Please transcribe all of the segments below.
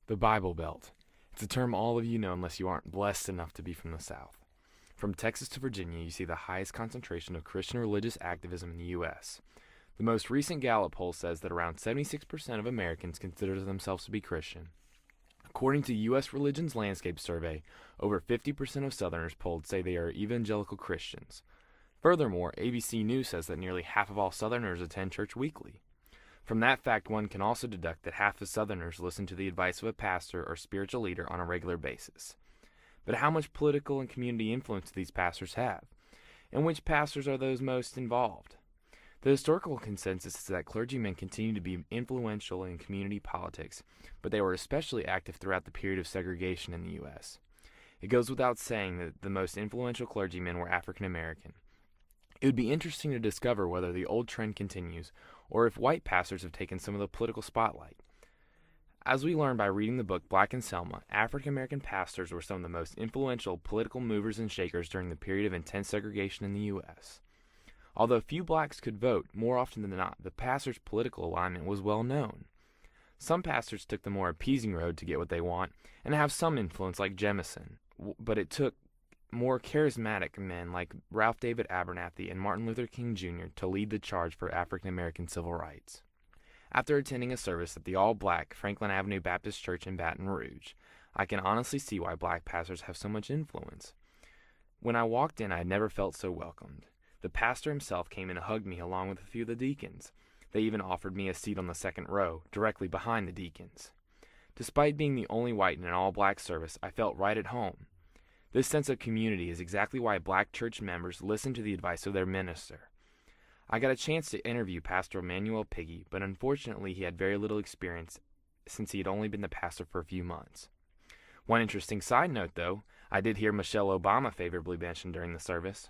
The Bible Belt. It's a term all of you know unless you aren't blessed enough to be from the South. From Texas to Virginia, you see the highest concentration of Christian religious activism in the U.S. The most recent Gallup poll says that around 76% of Americans consider themselves to be Christian. According to U.S. Religions Landscape Survey, over 50% of Southerners polled say they are evangelical Christians. Furthermore, ABC News says that nearly half of all Southerners attend church weekly. From that fact, one can also deduct that half of Southerners listen to the advice of a pastor or spiritual leader on a regular basis. But how much political and community influence do these pastors have? And which pastors are those most involved? The historical consensus is that clergymen continue to be influential in community politics, but they were especially active throughout the period of segregation in the U.S. It goes without saying that the most influential clergymen were African American. It would be interesting to discover whether the old trend continues, or if white pastors have taken some of the political spotlight. As we learned by reading the book Black and Selma, African American pastors were some of the most influential political movers and shakers during the period of intense segregation in the U.S. Although few blacks could vote, more often than not, the pastor's political alignment was well known. Some pastors took the more appeasing road to get what they want and have some influence like Jemison, but it took more charismatic men like Ralph David Abernathy and Martin Luther King Jr. to lead the charge for African American civil rights. After attending a service at the all-black Franklin Avenue Baptist Church in Baton Rouge, I can honestly see why black pastors have so much influence. When I walked in, I had never felt so welcomed. The pastor himself came and hugged me along with a few of the deacons. They even offered me a seat on the second row, directly behind the deacons. Despite being the only white in an all-black service, I felt right at home. This sense of community is exactly why black church members listen to the advice of their minister. I got a chance to interview Pastor Emmanuel Piggy, but unfortunately he had very little experience since he had only been the pastor for a few months. One interesting side note, though, I did hear Michelle Obama favorably mentioned during the service.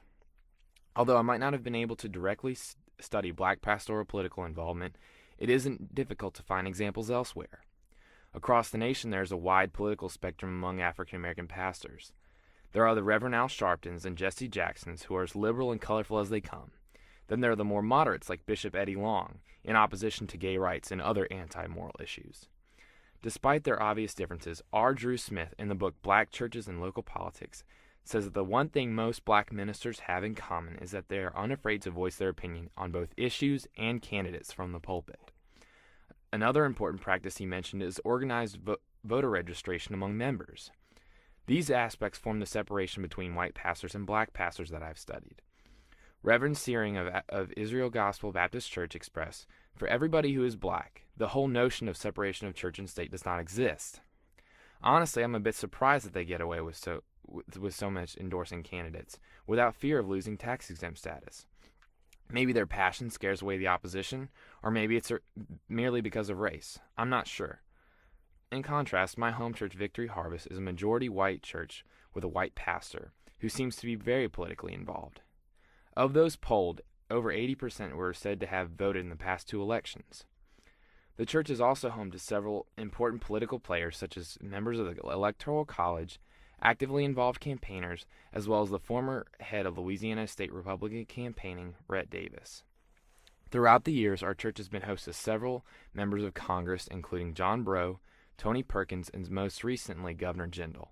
Although I might not have been able to directly study black pastoral political involvement, it isn't difficult to find examples elsewhere. Across the nation, there is a wide political spectrum among African American pastors. There are the Reverend Al Sharptons and Jesse Jacksons, who are as liberal and colorful as they come. Then there are the more moderates like Bishop Eddie Long, in opposition to gay rights and other anti-moral issues. Despite their obvious differences, R. Drew Smith, in the book Black Churches and Local Politics, says that the one thing most black ministers have in common is that they are unafraid to voice their opinion on both issues and candidates from the pulpit. Another important practice he mentioned is organized voter registration among members. These aspects form the separation between white pastors and black pastors that I've studied. Reverend Searing of Israel Gospel Baptist Church expressed, "For everybody who is black, the whole notion of separation of church and state does not exist." Honestly, I'm a bit surprised that they get away with so much endorsing candidates, without fear of losing tax-exempt status. Maybe their passion scares away the opposition, or maybe it's merely because of race. I'm not sure. In contrast, my home church, Victory Harvest, is a majority white church with a white pastor who seems to be very politically involved. Of those polled, over 80% were said to have voted in the past two elections. The church is also home to several important political players, such as members of the Electoral College, actively involved campaigners, as well as the former head of Louisiana State Republican campaigning, Rhett Davis. Throughout the years, our church has been host to several members of Congress, including John Breaux, Tony Perkins, and most recently, Governor Jindal.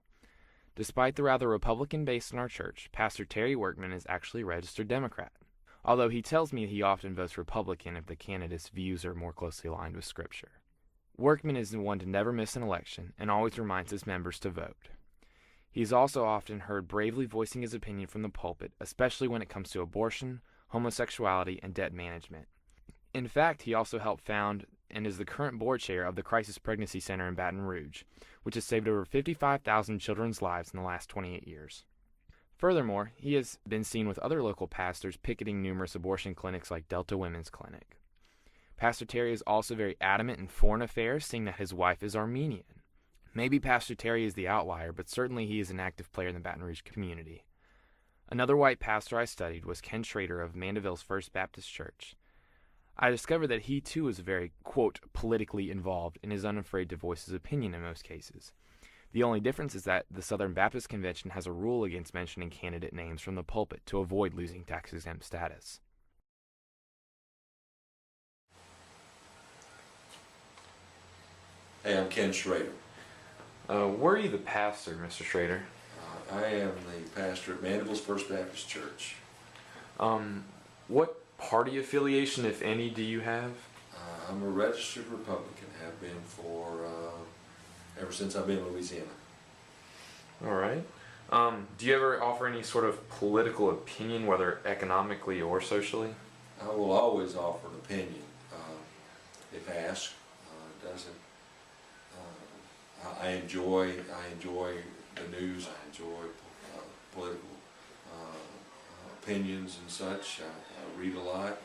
Despite the rather Republican base in our church, Pastor Terry Workman is actually a registered Democrat, although he tells me he often votes Republican if the candidate's views are more closely aligned with Scripture. Workman is the one to never miss an election and always reminds his members to vote. He is also often heard bravely voicing his opinion from the pulpit, especially when it comes to abortion, homosexuality, and debt management. In fact, he also helped found and is the current board chair of the Crisis Pregnancy Center in Baton Rouge, which has saved over 55,000 children's lives in the last 28 years. Furthermore, he has been seen with other local pastors picketing numerous abortion clinics like Delta Women's Clinic. Pastor Terry is also very adamant in foreign affairs, seeing that his wife is Armenian. Maybe Pastor Terry is the outlier, but certainly he is an active player in the Baton Rouge community. Another white pastor I studied was Ken Schrader of Mandeville's First Baptist Church. I discovered that he too is very, quote, politically involved and is unafraid to voice his opinion in most cases. The only difference is that the Southern Baptist Convention has a rule against mentioning candidate names from the pulpit to avoid losing tax-exempt status. Hey, I'm Ken Schrader. Where are you the pastor, Mr. Schrader? I am the pastor at Mandeville's First Baptist Church. What party affiliation, if any, do you have? I'm a registered Republican, have been for ever since I've been in Louisiana. All right. Do you ever offer any sort of political opinion, whether economically or socially? I will always offer an opinion if asked. Doesn't I enjoy the news. I enjoy political opinions and such. I read a lot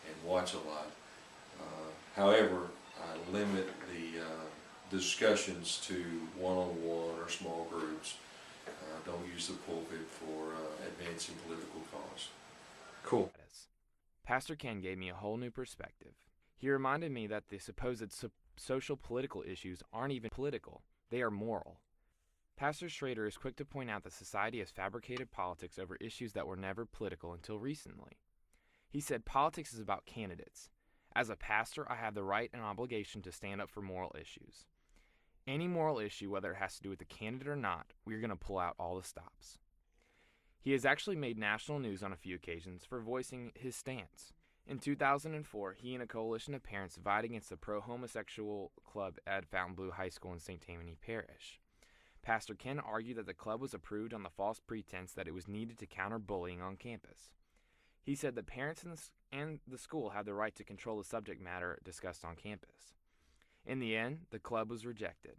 and watch a lot. However, I limit the discussions to one-on-one or small groups. Don't use the pulpit for advancing political cause. Cool. Pastor Ken gave me a whole new perspective. He reminded me that the supposed social political issues aren't even political, they are moral. Pastor Schrader is quick to point out that society has fabricated politics over issues that were never political until recently. He said politics is about candidates. As a pastor, I have the right and obligation to stand up for moral issues. Any moral issue, whether it has to do with the candidate or not, we're going to pull out all the stops. He has actually made national news on a few occasions for voicing his stance. In 2004, he and a coalition of parents vied against the pro-homosexual club at Fontainebleau High School in St. Tammany Parish. Pastor Ken argued that the club was approved on the false pretense that it was needed to counter bullying on campus. He said that parents and the school had the right to control the subject matter discussed on campus. In the end, the club was rejected.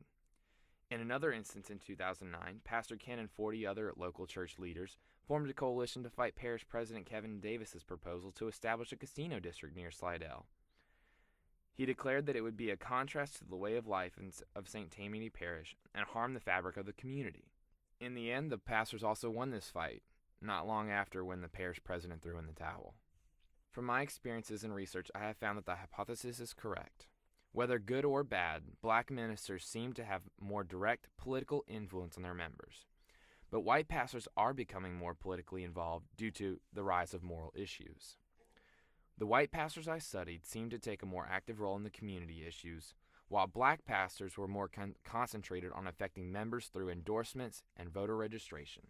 In another instance in 2009, Pastor Ken and 40 other local church leaders formed a coalition to fight Parish President Kevin Davis's proposal to establish a casino district near Slidell. He declared that it would be a contrast to the way of life of St. Tammany Parish and harm the fabric of the community. In the end, the pastors also won this fight, not long after when the parish president threw in the towel. From my experiences and research, I have found that the hypothesis is correct. Whether good or bad, black ministers seem to have more direct political influence on their members. But white pastors are becoming more politically involved due to the rise of moral issues. The white pastors I studied seemed to take a more active role in the community issues, while black pastors were more concentrated on affecting members through endorsements and voter registration.